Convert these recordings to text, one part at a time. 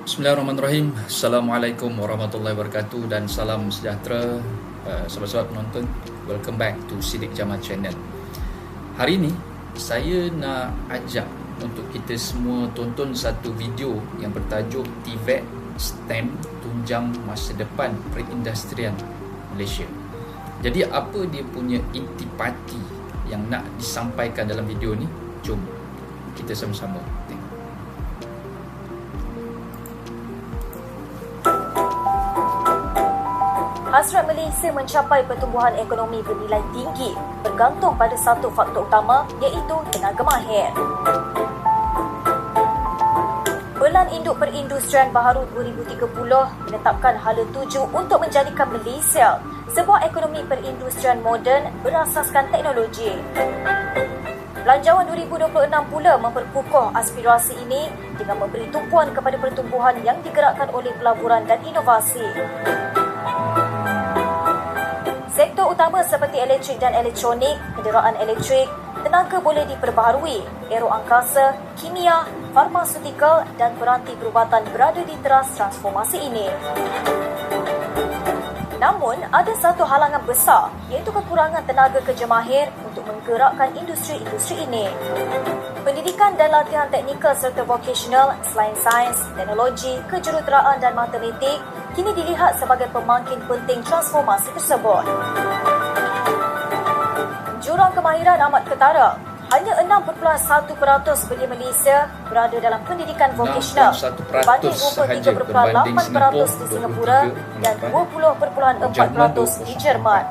Bismillahirrahmanirrahim. Assalamualaikum warahmatullahi wabarakatuh dan salam sejahtera sahabat-sahabat penonton. Welcome back to Siddiq Jamal Channel. Hari ini saya nak ajak untuk kita semua tonton satu video yang bertajuk TVET STEM Tunjang Masa Depan Perindustrian Malaysia. Jadi apa dia punya intipati yang nak disampaikan dalam video ni? Jom kita sama-sama tengok. Hasrat Malaysia mencapai pertumbuhan ekonomi bernilai tinggi bergantung pada satu faktor utama, iaitu tenaga mahir. Pelan Induk Perindustrian Baharu 2030 menetapkan hala tuju untuk menjadikan Malaysia sebuah ekonomi perindustrian moden berasaskan teknologi. Belanjawan 2026 pula memperkukuh aspirasi ini dengan memberi tumpuan kepada pertumbuhan yang digerakkan oleh pelaburan dan inovasi. Sektor utama seperti elektrik dan elektronik, kenderaan elektrik, tenaga boleh diperbaharui, aeroangkasa, kimia, farmasutikal dan peranti perubatan berada di teras transformasi ini. Namun, ada satu halangan besar, iaitu kekurangan tenaga kerja mahir untuk menggerakkan industri-industri ini. Pendidikan dan latihan teknikal serta vocational selain sains, teknologi, kejuruteraan dan matematik kini dilihat sebagai pemangkin penting transformasi tersebut. Jurang kemahiran amat ketara. Hanya 6.1% penduduk Malaysia berada dalam pendidikan vocational berbanding 23.8% di Singapura dan 20.4% di Jerman.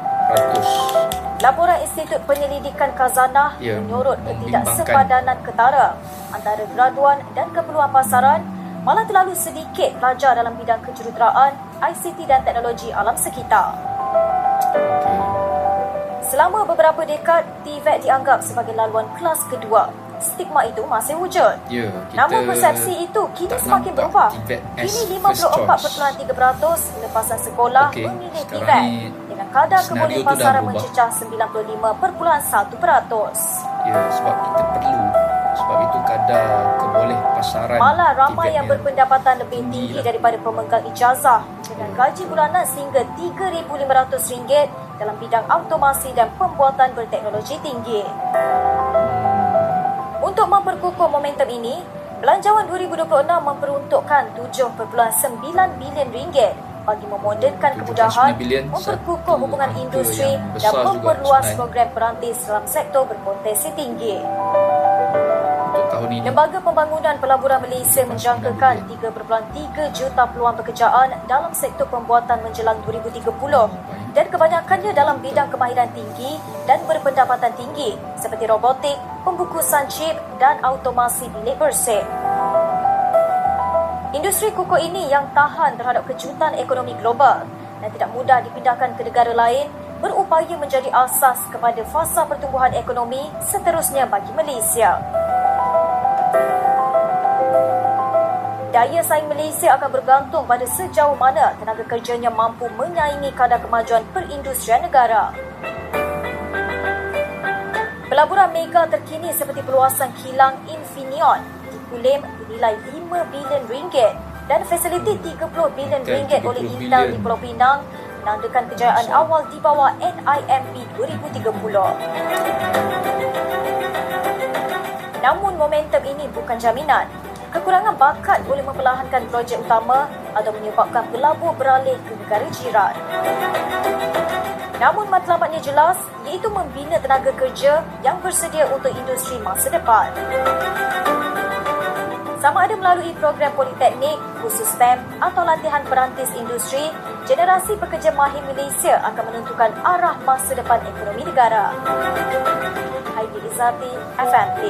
Laporan Institut Penyelidikan Khazanah menyorot ketidaksepadanan ketara antara graduan dan keperluan pasaran, malah terlalu sedikit pelajar dalam bidang kejuruteraan, ICT dan teknologi alam sekitar. Selama beberapa dekad, TVET dianggap sebagai laluan kelas kedua. Stigma itu masih wujud. Namun persepsi itu kini semakin berubah. Kini 54.3% lepasan sekolah memilih TVET dengan kadar keboleh pasaran mencecah 95.1%. Ya, sebab kita perlu. Sebab itu kadar keboleh pasaran malah ramai yang berpendapatan lebih tinggi daripada pemegang ijazah dengan gaji bulanan sehingga RM3,500 dalam bidang automasi dan pembuatan berteknologi tinggi. Untuk memperkukuh momentum ini, Belanjawan 2026 memperuntukkan RM7.9 bilion bagi memodernkan kemudahan, memperkukuh hubungan industri dan memperluas program perantis dalam sektor berpotensi tinggi. Lembaga Pembangunan Pelaburan Malaysia menjangkakan 3.3 juta peluang pekerjaan dalam sektor pembuatan menjelang 2030 dan kebanyakannya dalam bidang kemahiran tinggi dan berpendapatan tinggi seperti robotik, pembukusan chip dan automasi bilik bersih. Industri kukuh ini yang tahan terhadap kejutan ekonomi global dan tidak mudah dipindahkan ke negara lain berupaya menjadi asas kepada fasa pertumbuhan ekonomi seterusnya bagi Malaysia. Daya saing Malaysia akan bergantung pada sejauh mana tenaga kerjanya mampu menyaingi kadar kemajuan perindustrian negara. Pelaburan mega terkini seperti peluasan kilang Infineon di Kulim bernilai RM5 bilion dan fasiliti RM30 bilion oleh Intel di Pulau Pinang menandakan kejayaan awal di bawah NIMP 2030. Namun momentum ini bukan jaminan. Kekurangan bakat boleh memperlahankan projek utama atau menyebabkan pelabur beralih ke negara jiran. Namun matlamatnya jelas, iaitu membina tenaga kerja yang bersedia untuk industri masa depan. Sama ada melalui program politeknik, khusus STEM atau latihan perantis industri, generasi pekerja mahir Malaysia akan menentukan arah masa depan ekonomi negara. Heidi Izzati, FMT.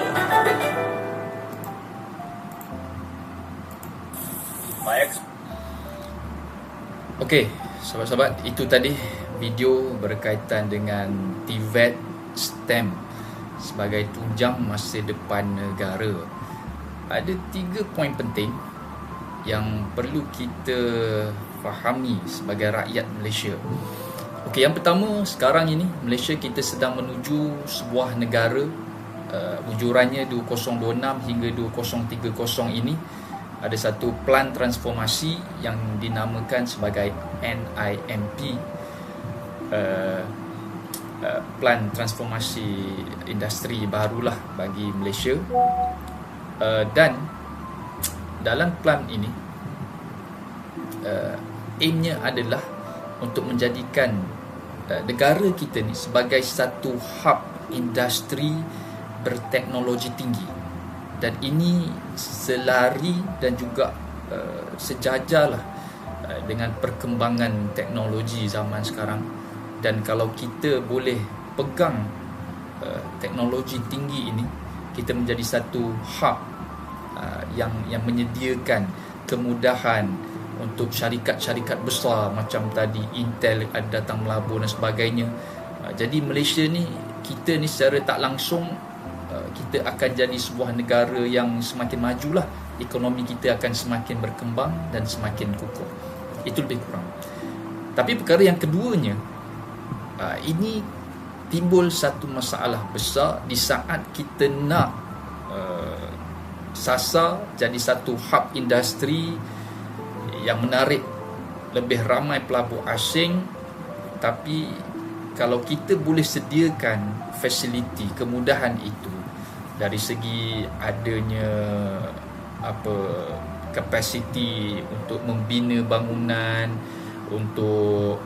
Okey, sahabat-sahabat, itu tadi video berkaitan dengan TVET STEM sebagai tunjang masa depan negara. Ada 3 poin penting yang perlu kita fahami sebagai rakyat Malaysia. Okey, yang pertama, sekarang ini Malaysia kita sedang menuju sebuah negara bujurannya 2026 hingga 2030 ini ada satu plan transformasi yang dinamakan sebagai NIMP, plan transformasi industri barulah bagi Malaysia. Dan dalam plan ini aimnya adalah untuk menjadikan negara kita ni sebagai satu hub industri berteknologi tinggi, dan ini selari dan juga sejajarlah dengan perkembangan teknologi zaman sekarang. Dan kalau kita boleh pegang teknologi tinggi ini, kita menjadi satu hub yang menyediakan kemudahan untuk syarikat-syarikat besar macam tadi Intel ada datang melabur dan sebagainya. Jadi Malaysia ni, kita ni secara tak langsung kita akan jadi sebuah negara yang semakin majulah. Ekonomi kita akan semakin berkembang dan semakin kukuh. Itu lebih kurang. Tapi perkara yang keduanya, ini timbul satu masalah besar di saat kita nak sasar jadi satu hub industri yang menarik lebih ramai pelabur asing. Tapi kalau kita boleh sediakan fasiliti, kemudahan itu dari segi adanya kapasiti untuk membina bangunan, untuk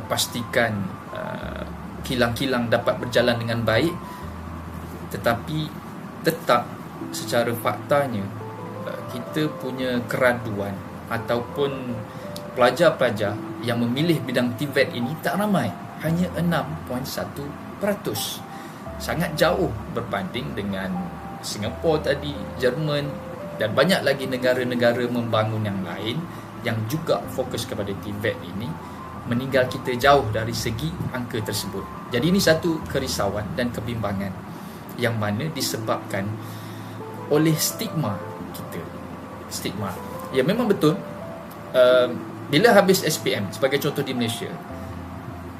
pastikan kilang-kilang dapat berjalan dengan baik, tetapi tetap secara faktanya kita punya keraduan ataupun pelajar-pelajar yang memilih bidang TVET ini tak ramai, hanya 6.1%. Sangat jauh berbanding dengan Singapura tadi, Jerman dan banyak lagi negara-negara membangun yang lain yang juga fokus kepada TVET ini. Meninggal kita jauh dari segi angka tersebut. Jadi ini satu kerisauan dan kebimbangan yang mana disebabkan oleh stigma kita. Stigma. Ya, memang betul. Bila habis SPM sebagai contoh di Malaysia,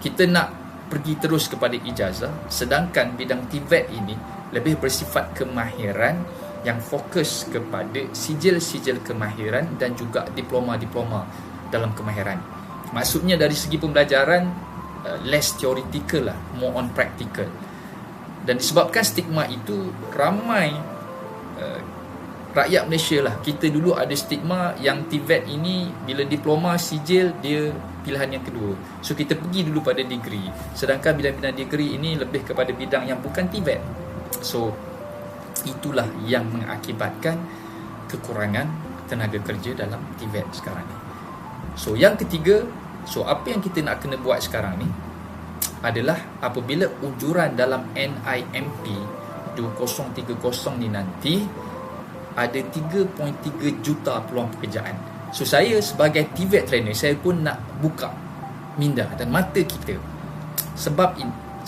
kita nak pergi terus kepada ijazah, sedangkan bidang TVET ini lebih bersifat kemahiran yang fokus kepada sijil-sijil kemahiran dan juga diploma-diploma dalam kemahiran. Maksudnya dari segi pembelajaran less theoretical lah, more on practical. Dan disebabkan stigma itu, ramai rakyat Malaysia lah, kita dulu ada stigma yang TVET ini bila diploma sijil dia pilihan yang kedua. So kita pergi dulu pada degree, sedangkan bidang-bidang degree ini lebih kepada bidang yang bukan TVET. So itulah yang mengakibatkan kekurangan tenaga kerja dalam TVET sekarang ni. So yang ketiga, so apa yang kita nak kena buat sekarang ni adalah apabila unjuran dalam NIMP 2030 ni nanti, ada 3.3 juta peluang pekerjaan. So saya sebagai TVET trainer, saya pun nak buka minda dan mata kita. Sebab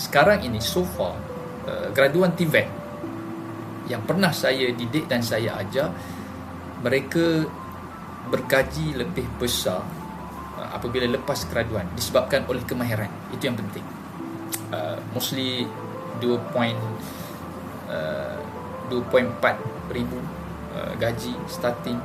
sekarang ini so far graduan TVET yang pernah saya didik dan saya ajar, mereka bergaji lebih besar apabila lepas graduan disebabkan oleh kemahiran. Itu yang penting. Mostly 2.4 ribu gaji starting.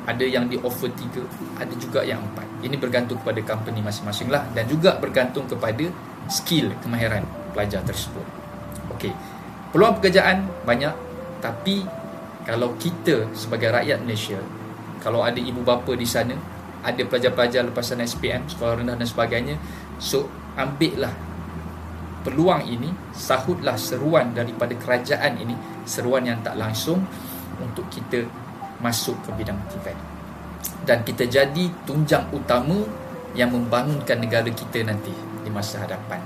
Ada yang di offer 3, ada juga yang 4. Ini bergantung kepada company masing-masing lah, dan juga bergantung kepada skill kemahiran pelajar tersebut. Okey, peluang pekerjaan banyak, tapi kalau kita sebagai rakyat Malaysia, kalau ada ibu bapa di sana, ada pelajar-pelajar lepasan SPM, sekolah rendah dan sebagainya, so ambillah peluang ini, sahutlah seruan daripada kerajaan ini, seruan yang tak langsung untuk kita masuk ke bidang TVET, dan kita jadi tunjang utama yang membangunkan negara kita nanti di masa hadapan.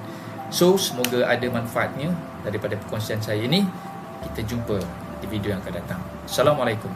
So semoga ada manfaatnya daripada perkongsian saya ini. Kita jumpa di video yang akan datang. Assalamualaikum.